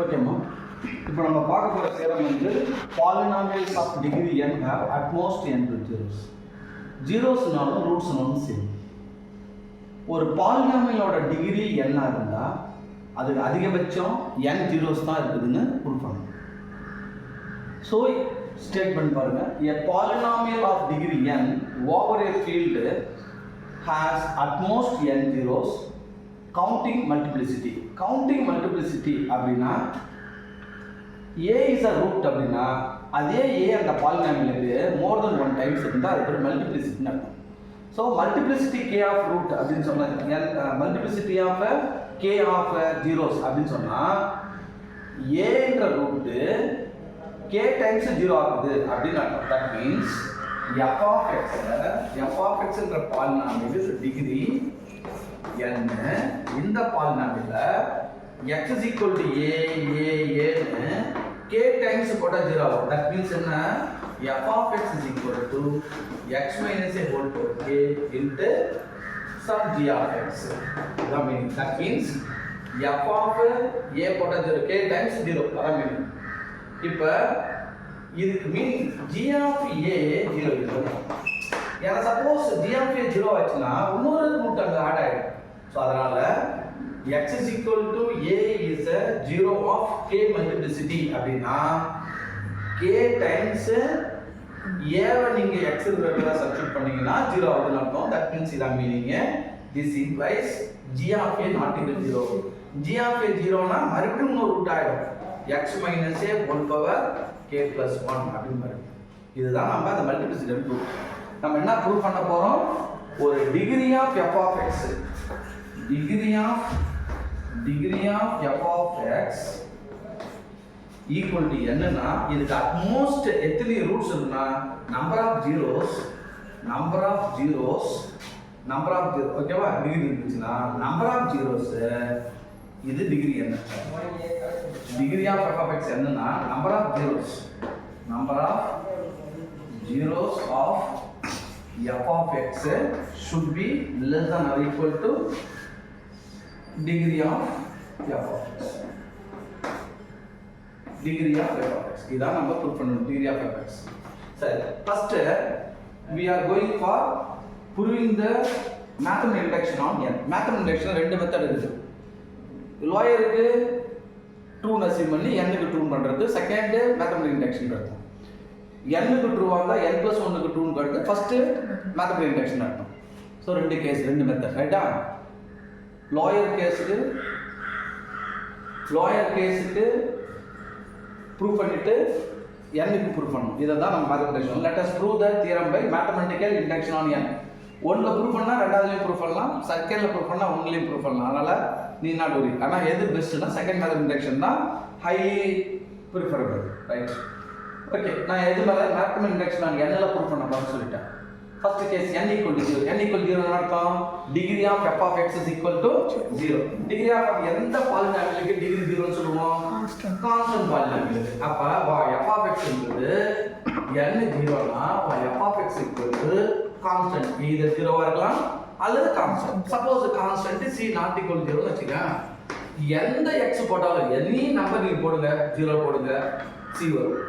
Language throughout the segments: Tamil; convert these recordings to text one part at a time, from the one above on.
ஓகேம்மா. இப்போ நம்ம பார்க்க போகிற தேரம் வந்து polynomials of degree n have at most n zeros. ஜீரோஸ்னாலும் ரூட்ஸ்னாலும் சரி. ஒரு பாலினாமியலோட டிகிரி n இருந்தால் அதுக்கு அதிகபட்சம் n ஜீரோஸ் தான் இருக்குதுன்னு ப்ரூவ் பண்ணணும். ஸோ ஸ்டேட்மெண்ட் பாருங்க, a polynomial of degree n over a field has at most n zeros counting multiplicity. counting multiplicity அப்படின்னா a is a root அப்படின்னா அதே a அந்த பாலினாமியலுக்கு மோர் தென் ஒன் டைம்ஸ் இருந்தால் அது பேர் மல்டிப்ளிசிட்டின்னு அர்த்தம். So multiplicity k of root அப்படின்னு சொன்னா multiplicity of k of zeros அப்படின்னு சொன்னால் ஏன்ற ரூட்டு k டைம்ஸ் 0 ஆகுது அப்படின்னு அர்த்தம். That means f of x என்ற பாலினாமியல் டிகிரி n இந்த பாலினாமியல்ல x is equal to a ன்னு k டைம்ஸ் போட்டா 0 ஆகும். தட் மீன்ஸ் என்ன, f of x is equal to x minus a whole power k into some g of x. That means f of a போட்டா 0 k times 0 அதான் மீனிங். இப்போ இதுக்கு மீனிங் g of a 0 இருக்கும். ஏன்னா சப்போஸ் g of a 0 ஆச்சுன்னா இன்னொரு ரூட் அங்க ஆட் ஆயிடும். ஸோ அதனால x is equal to a is a 0 of k multiplicity அப்படின்னா k times a வை நீங்க x க்கு சப்ஸ்டிட்யூட் பண்ணீங்கன்னா 0 ஆகுதுன்னு அர்த்தம். தட் மீன்ஸ் இதான் meaning. This implies g of a not equal to 0. g of a 0 னா மறுபடியும் இன்னொரு ரூட் ஆயிடும். x minus a whole power k plus 1 அப்படின்னு வரும். இதுதான் நம்ம அந்த மல்டிப்ளிசிட்டி ப்ரூஃப். நம்ம என்ன ப்ரூஃப் பண்ண போறோம், ஒரு degree of f of x degree of f of x equal to என்னன்னா இதுக்கு அட்மோஸ்ட் எத்தனை ரூட்ஸ் இருக்குன்னா நம்பர் ஆஃப் ஜீரோஸ் ஓகேவா. டிகிரி இருந்துச்சுன்னா நம்பர் ஆஃப் ஜீரோஸ் இது டிகிரி என்ன, degree of f of x என்னன்னா number of zeros of f of x should be less than or equal to degree of f of x. degree of f of x இதான் நம்ம ப்ரூவ் பண்ணணும். degree of f of x. சரி, first we are going for proving the mathematical induction on n. mathematical induction ரெண்டு மெத்தட் இருக்கு. லோயருக்கு ட்ரூன்னு அஸ்யூம் பண்ணி n க்கு ட்ரூ பண்றது செகண்ட் மேத்தமெட்டிக்கல் இண்டக்ஷன் அர்த்தம். n க்கு ட்ரூவா இருந்தா n + 1 க்கு ட்ரூன்னு காட்டுது ஃபர்ஸ்ட் மேத்தமெட்டிக்கல் இண்டக்ஷன் அர்த்தம். ஸோ ரெண்டு கேஸ் ரெண்டு மெத்தட் ரைட்டா. லோயர் கேஸுக்கு ப்ரூவ் பண்ணிட்டு n க்கு ப்ரூவ் பண்ணணும். இதை தான் நம்ம mathematical. Let us prove the theorem by mathematical induction on n. ஒன்ல ப்ரூவ் பண்ணா ரெண்டாவதுலயும் ப்ரூவ் பண்ணலாம், செகண்ட்ல ப்ரூவ் பண்ணா ஒன்லயும் ப்ரூவ் பண்ணலாம். அதனால நீ நாட் வரி. ஆனா எது பெஸ்ட்னா செகண்ட் மெத்தட் இண்டக்ஷன் தான் ஹைலி ப்ரிஃபரபிள் ரைட். ஓகே, நான் எது மேல மேத்தமெட்டிக்கல் இண்டக்ஷன் ஆன் n ல ப்ரூவ் பண்ண போறேன்னு சொல்லிட்டேன். First case n equal to 0. n equal to 0 ன்னு அர்த்தம் degree of f of x is equal to 0. Degree of எந்த பாலினாமியலுக்கு டிகிரி 0 ன்னு சொல்லுவோம், கான்ஸ்டன்ட் பாலினாமியலுக்கு. அப்ப f of x என்பது n 0 னா f of x equal to constant. இது 0 ஆ இருக்கலாம் அல்லது constant. Suppose constant c not equal to 0 ன்னு வெச்சுங்க, எந்த x போட்டாலும் எனி நம்பர் நீங்க போடுங்க, 0 போடுங்க c வரும்.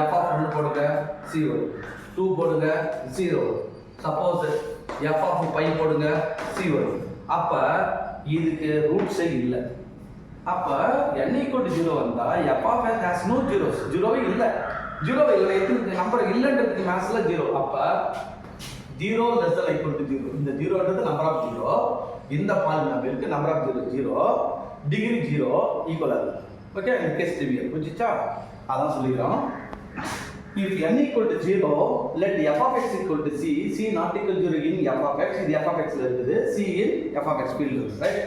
f of 1 போடுங்க c வரும். 2 போடுங்க 0. சப்போஸ் f of 5 போடுங்க c வரும். அப்ப இதுக்கு ரூட்ஸே இல்ல. அப்ப n equal to 0 வந்தா f of x has no zeros. 0 இல்ல. எத்தனை நம்பர் இல்லன்றதுக்கு மேத்ஸ்ல 0. அப்ப 0 less than or equal to 0. இந்த 0ன்றது நம்பர் ஆஃப் 0. இந்த பாலினாமியலுக்கு நம்பர் ஆஃப் 0 டிகிரி 0 ஈக்குவல் ஆகுது. ஓகே, இந்த கேஸ் ட்ரிவியல் புரிஞ்சுச்சா? அதான் சொல்லிக்கிறோம். If n equal to 0, let f of x equal to c not equal to 0 in f of x. இது f of x ல இருக்குது, c in f of x field இருக்கு, right?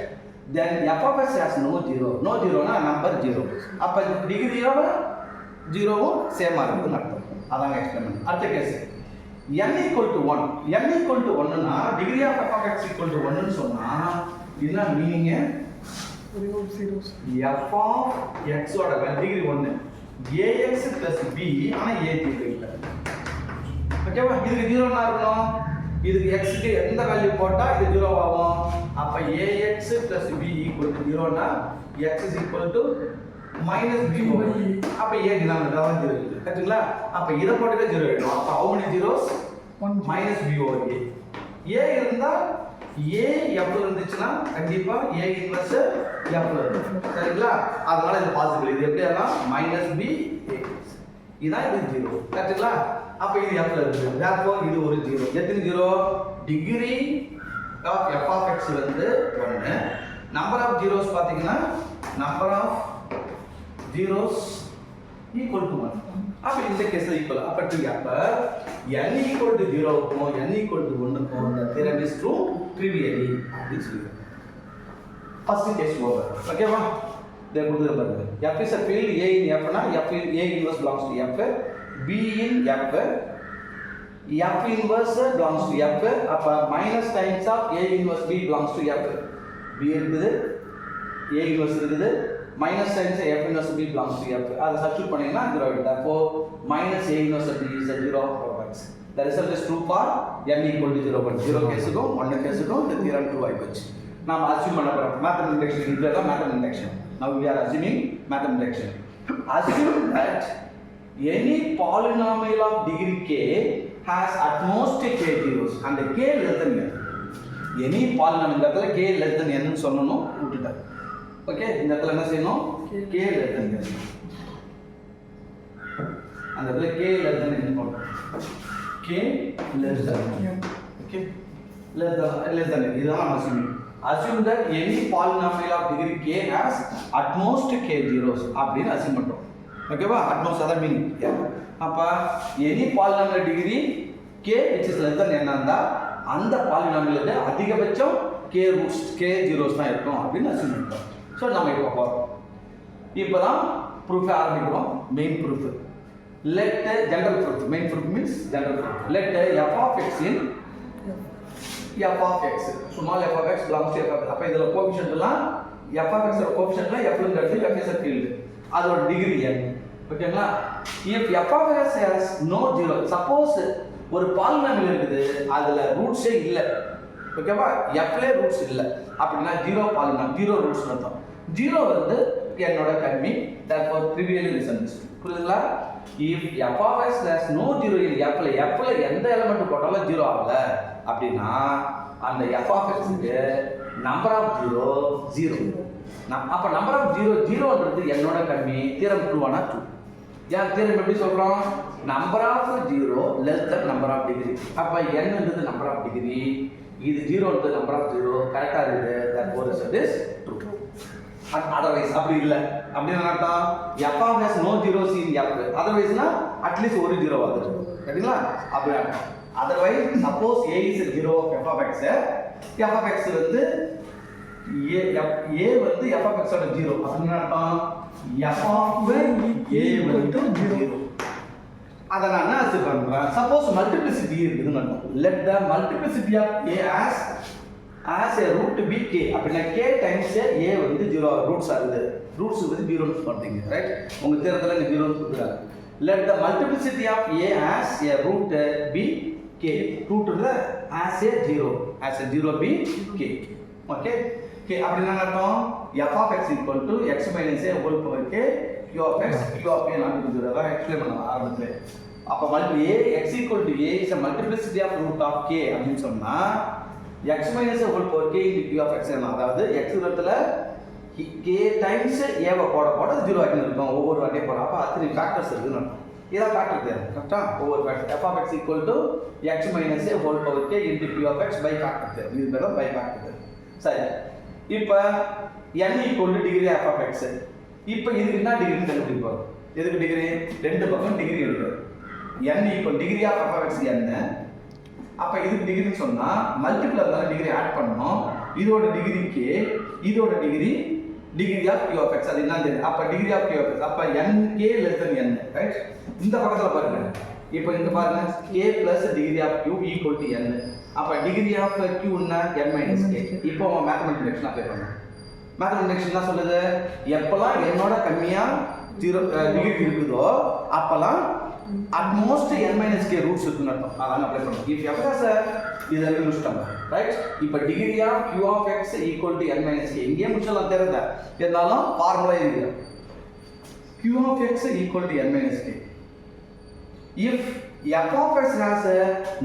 Then f of x has no 0 னா நம்பர் 0. அப்ப டிகிரி 0வும் சேமா இருக்குன்னு அர்த்தம். அதான் எக்ஸ்பெரிமெண்ட். அடுத்த கேஸ் n equal to 1 னா degree of f of x equal to 1 ன்னு சொன்னா என்ன மீனிங், f of x ஓட டிகிரி 1 ax plus b ஆனா a இல்ல. ஓகேவா? இதுக்கு 0 னா இருக்கணும், இதுக்கு x க்கு எந்த வேல்யூ போட்டா இது 0 ஆகும். அப்ப ax plus b equal to 0 னா x is equal to minus b அப்போ ஏ டினாமினேட்டர் தான் 0 இருக்குது கரெக்டுங்களா? அப்போ இதை போட்டுக்க 0 ஆகிடும். அப்போ how many zeros? Minus B over A. A இருந்தால் ஏ எஃப்ல இருந்துச்சுன்னா கண்டிப்பா ஏ இன்வெர்ஸ் எஃப்ல இருக்கும் சரிங்களா? அதனால இது பாசிபிள். இது எப்படி ஆனா மைனஸ் பி ஏ இதான் இது 0 கரெக்ட்டுங்களா? அப்ப இது எஃப்ல இருக்கு. therefore இது ஒரு 0. எத்தனை 0? Degree of f of x வந்து 1. நம்பர் ஆஃப் ஜீரோஸ் பாத்தீங்கன்னா number of zeros equal to 1. அப்ப இந்த கேஸ்ல ஈக்குவல். அப்ப ட்ரீ அப்ப n equal to 0 க்கும் n equal to 1 க்கும் the theorem is true trivially அப்படி சொல்லுங்க. First case over. ஓகேவா? இத கொடுத்து பாருங்க. f is a field a in f னா f in a inverse belongs to f, b in f inverse belongs to f. அப்ப minus times of a inverse b belongs to f. b இருக்குது a inverse இருக்குது minus times f inverse b belongs to f. அதை சப்ஸ்டிட்யூட் பண்ணீங்கன்னா 0 ஆயிடும். therefore minus a inverse b is a 0 of x. The result is true for n equal to 0. But 0 கேஸுக்கும் 1 கேஸுக்கும் the theorem true ஆயிடுச்சு. நாம் அஸ்யூம் பண்ண போறோம் mathematical induction. இதுதான் mathematical induction. Now we are assuming mathematical induction. Assume that any polynomial of degree k has at most k zeros and k less than n. Any polynomial இந்த இடத்துல k less than n ன்னு சொல்லணும் விட்டுட்டேன். ஓகே இந்த இடத்துல என்ன செய்யணும்? k less than n. அந்த இடத்துல k less than n போடணும். k less than n. Okay less than n. இதுதான் நம்ம assume that any polynomial of degree k has at most k zeros அப்படின்னு assume பண்றோம். ஓகேவா? at most அத மீனிங். அப்ப any polynomial degree k which is less than n ஆந்தா அந்த பாலினாமியலுக்கு அதிகபட்சம் k roots k zeros தான் இருக்கும் அப்படின்னு assume பண்றோம். சோ நம்ம இப்போ பார்ப்போம். இப்போதான் proof ஆரம்பிக்கிறோம். main proof. Let general proof. Main proof means general proof. Let f of x in f of x small f of x belongs to f of x. அப்ப இதோட கோஎஃபிஷியன்ட் எல்லாம் f of x ஓட கோஎஃபிஷியன்ட்ல f ன்னு எடுத்து f is a field. அதோட டிகிரி n. ஓகேங்களா? if f of x has no zero, suppose ஒரு பாலினாமியல் இருக்குது அதுல ரூட்ஸே இல்ல. ஓகேவா? f ல ரூட்ஸ் இல்ல. அப்படினா ஜீரோ பாலினாமியல் ஜீரோ ரூட்ஸ் அர்த்தம். ஜீரோ வந்து என்னோட கம்மி. therefore trivially reasons. புரியுதுங்களா? if f of x has no zero in f ல எந்த எலிமெண்ட் போட்டாலும் ஜீரோ ஆகல அப்படினா அந்த f of x க்கு நம்பர் ஆஃப் ஜீரோ 0. அப்ப நம்பர் ஆஃப் ஜீரோ ஜீரோன்றது என்னோட கம்மி. தியரம் ப்ரூவ் ஆனா 2. ஏன் தியரம் எப்படி சொல்றோம்? Number of zero less then number of degree. அப்ப n ன்றது நம்பர் ஆஃப் டிகிரி, இது 0 ன்றது நம்பர் ஆஃப் ஜீரோ. கரெக்ட்டா இருக்குது. therefore result is true. otherwise அப்படி இல்ல அப்படினா அர்த்தம் f of x no zeros in f. otherwiseனா அட்லீஸ்ட் ஒரு ஜீரோ வருது. சரிங்களா? அப்படி அர்த்தம். otherwise suppose a is a zero of f of x, f of x வந்து a வந்து f of x ஓட 0. அப்படினா அர்த்தம் f of a வந்து 0. அத நான் என்ன அசியூம் பண்றேன்? suppose multiplicity இருக்குதுன்னு அர்த்தம். let the multiplicity of a as a root be k. அப்படினா k times a வந்து 0 ரூட்ஸ் ஆகுது. ரூட்ஸ் வந்து 0 ன்னு சொல்றீங்க. ரைட்? உங்க தேர்வுல இந்த 0 ன்னு கொடுக்குறாங்க. let the multiplicity of a as a root be k. root ல as a 0 be k. Okay? k அப்படினா அர்த்தம் f of x equal to x minus a whole power k q of x q of a not equal to 0. Explain பண்ணலாம் ஆரம்பத்துல. அப்ப multi a x equal to a is a multiplicity of root of k அப்படினு சொன்னா x minus a whole power k into q of x அதாவது x இடத்துல k times a வை போட 0 ஆகிட்டு இருக்கும். ஒவ்வொரு வாட்டியும் போட. அப்ப அத்தனை ஃபேக்டர்ஸ் இருக்குன்னு அர்த்தம். இத ஃபேக்டர் தேவை. கரெக்ட்டா? ஒவ்வொரு factor f of x equal to x minus a whole power k into q of x by factor தேவை. இது பேரு by factor. சரி. இப்போ n equal to degree f of x. இப்போ இதுக்கு என்ன டிகிரின்னு கண்டுபிடிப்போம். எதுக்கு டிகிரி? ரெண்டு பக்கம் டிகிரி எடுக்கிறோம். n equal degree of f of x n. அப்ப இதுக்கு டிகிரின்னு சொன்னா மல்டிபிள் அதனால டிகிரி ஆட் பண்ணனும். இதோட டிகிரி k, இதோட degree of q of x. அது என்னன்னு தெரியும். அப்ப degree of q of x அப்ப nk less than n. Right? இந்த பக்கத்துல பாருங்க. இப்போ இங்க பாருங்க k plus degree of q equal to n. அப்ப டிகிரி ஆஃப் q என்ன? n minus k. இப்போ மேத்தமேட்டிக்கல் இண்டக்ஷன் அப்ளை பண்ணனும். மேத்தமேட்டிக்கல் இண்டக்ஷன் என்ன சொல்லுது? எப்பலாம் என்னோட கம்மியா 0 டிகிரி இருக்குதோ அப்பலாம் at most n minus k roots இருக்குன்னு அர்த்தம். அதான் அப்ளை பண்ணனும். if f has a இத யூஸ்டோம். ரைட்? இப்போ degree of q of x equal to n minus k. இங்கே முடிச்சலாம் தெரியல. இருந்தாலும் ஃபார்முலா இருக்கு. q of x equal to n minus k. If f of x has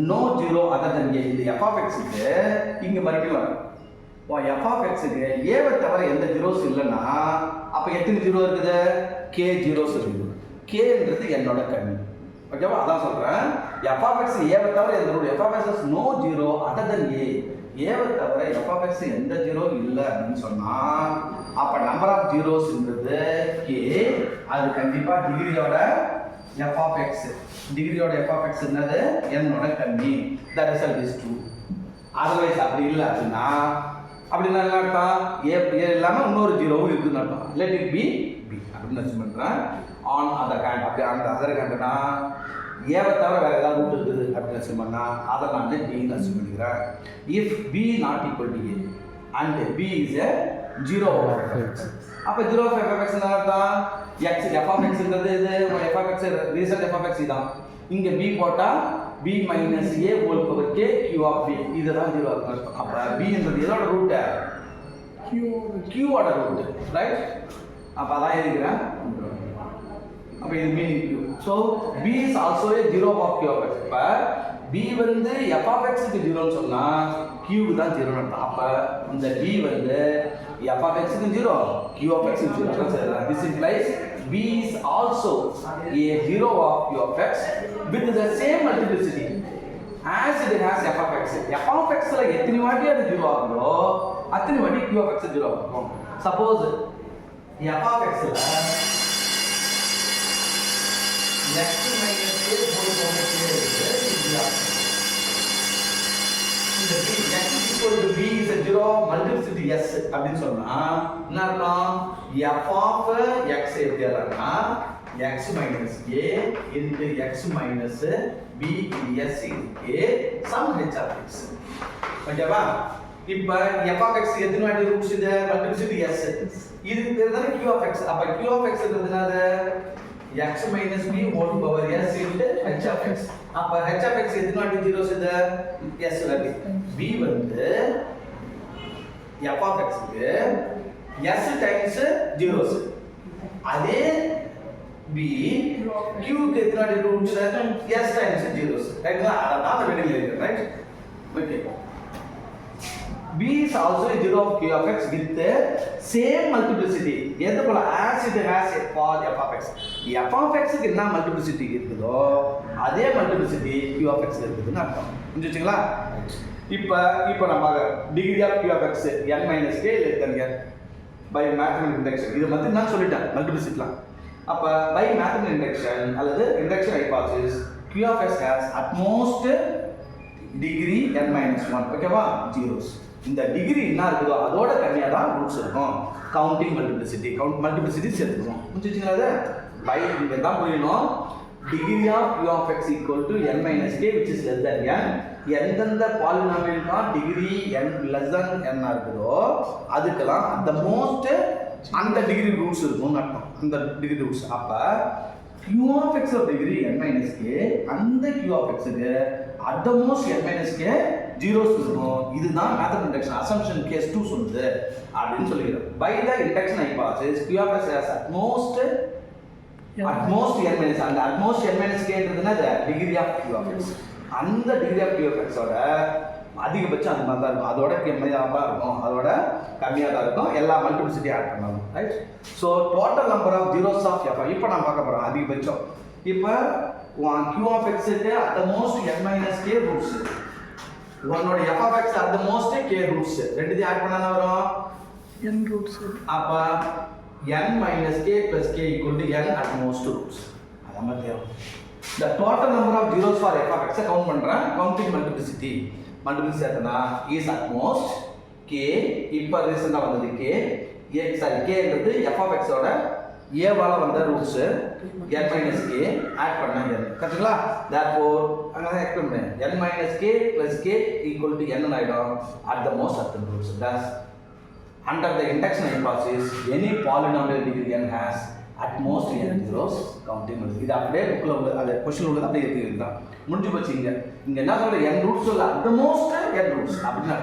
no zero other than a, இந்த f of x க்கு இங்க மறுபடியும் வரும். f of x க்கு a வை தவிர எந்த ஜீரோஸ் இல்லைன்னா அப்ப எத்தனை ஜீரோ இருக்குது? k ஜீரோஸ் இருக்குது. k ன்றது என்னோட கண்ணி. ஓகேவா? அதான் சொல்றேன். f of x a வை தவிர எந்த root f of x has no zero other than a. a வை தவிர f of x எந்த ஜீரோ இல்ல அப்படினு சொன்னா அப்ப நம்பர் ஆஃப் ஜீரோஸ்ன்றது k. அது கண்டிப்பா டிகிரியோட f of x. டிகிரியோட f of x என்னது? n ஓட கம்மி. the result is true. otherwise அப்படி இல்ல அப்படினா அப்படினா என்ன அர்த்தம்? a இல்லாம இன்னொரு ஜீரோவும் இருக்குன்னு அர்த்தம். let it be b அப்படின்னு அர்த்தம் பண்றேன். on other hand அப்படி அந்த other handனா a வை தவிர வேற ஏதாவது ரூட் இருக்குது அப்படின்னு அர்த்தம் பண்ணா அதை நான் b ன்னு அர்த்தம் பண்ணிக்கிறேன். if b not equal to a and b is a 0 of f. அப்ப 0 of f என்ன அர்த்தம்? x f of x ன்றது இது f of x recent f of x இதான். இங்க b போட்டா b minus a whole power k q of b இதுதான் 0 ஆகும். அப்ப b ன்றது எதோட ரூட்? q ஓட ரூட், ரைட்? அப்ப அதான் எழுதிக்கிறேன். அப்ப இது meaning q. so b is also a 0 of q of x. அப்ப b வந்து f of x க்கு 0 ன்னு சொன்னா q க்கு தான் 0 ன்னு அர்த்தம். அப்ப இந்த b வந்து f of x க்கு 0 q of x க்கு 0 ன்னு this implies b is also a 0 of q of x with the same multiplicity as it has f of x. f of x ல எத்தனை வாட்டி அது 0 ஆகுதோ அத்தனை வாட்டி q of x 0 ஆகும். suppose f of x ல x minus a whole power k இந்த b x equal to b is a 0 multiplicity s அப்படினு சொன்னா என்ன அர்த்தம்? f of x எழுதலாம்னா x minus a into x minus b into s into a sum h of x. ஓகேவா? இப்ப f of x எத்தனை வாட்டி ரூட்ஸ் இது? Multiplicity s. இது பேர் தான் q of x. அப்ப q of x என்னது? x minus b whole power s into h of x. அப்ப h of x எத்தனை வாட்டி ஜீரோஸ் இது? s வாட்டி. b வந்து f of x க்கு s டைம்ஸ் ஜீரோஸ். அதே b q க்கு எத்தனை வாட்டி ரூட்ஸ்? s times zeros. ரைட்டா? அதான் அந்த வெளியில இருக்கு, right? Okay. b is also a 0 of q of x with the same multiplicity. எது போல as it has for f of x. f of x க்கு என்ன மல்டிப்ளிசிட்டி இருக்குதோ அதே மல்டிப்ளிசிட்டி q of x இருக்குதுன்னு அர்த்தம். புரிஞ்சுச்சுங்களா? இப்போ நம்ம degree of q of x n minus k less than n by mathematical induction. இது வந்து நான் சொல்லிட்டேன் மல்டிப்ளிசிட்டிலாம். அப்ப by mathematical induction அல்லது induction hypothesis q of x has at most degree n minus 1. ஓகேவா? ஜீரோஸ். இந்த டிகிரி என்ன இருக்குதோ அதோட கம்மியா தான் ரூட்ஸ் இருக்கும். கவுண்டிங் மல்டிப்ளிசிட்டி சேர்த்துக்கணும். புரிஞ்சுச்சுங்களா? அது பை இங்க தான் புரியணும். Degree of q of x equal to n minus k which is less than n. எந்தெந்த பாலினாமியல்னா degree n less than n இருக்குதோ அதுக்கெல்லாம் அந்த மோஸ்ட் அந்த டிகிரி ரூட்ஸ் இருக்கும்னு அர்த்தம். அந்த டிகிரி ரூட்ஸ். அப்ப q of x of degree n minus k அந்த q of x க்கு at the most n minus k zeros இருக்கும். இதுதான் mathematical induction assumption case 2 சொல்லுது அப்படினு சொல்லிக்கிறோம். by the induction hypothesis q of x has at most n minus and at most n minus k ன்றதுனா the degree of q of x. அந்த degree of q of x ஓட அதிகபட்சம் அந்த மாதிரி தான் இருக்கும். அதோட கம்மியா தான் இருக்கும். அதோட கம்மியா தான் இருக்கும். எல்லா மல்டிப்ளிசிட்டி ஆட் பண்ணலாம், right? So total number of zeros of f இப்போ நான் பார்க்க போறோம் அதிகபட்சம். இப்போ q of x க்கு at the most n minus k roots. உன்னோட f of x at the most k roots. ரெண்டுத்தையும் ஆட் பண்ணா வரும் n ரூட்ஸ். அப்ப n minus k plus k equal to n at most roots. அதான் மத்தியம். The total number of zeros for f of x count பண்றேன். கவுண்டிங் மல்டிப்ளிசிட்டி எத்தனா is at most k. இப்போ ரீசன்ட்டா வந்தது k. k ன்றது f of x ஓட a வால வந்த roots n minus k add பண்ணா n. கரெக்ட்டுங்களா? therefore அங்க எக்ஸ்பிளைன் பண்ணேன். n minus k plus k equal to n ஆயிடும் at the most of the roots. thus under the induction hypothesis any polynomial degree n has at most n zeros counting. இது அப்படியே புக்ல உள்ள அந்த क्वेश्चन உள்ளது அப்படியே இருக்குங்க. முடிஞ்சு போச்சு. இங்க என்ன சொல்ற n ரூட்ஸ் இல்ல at the most n roots அப்படினா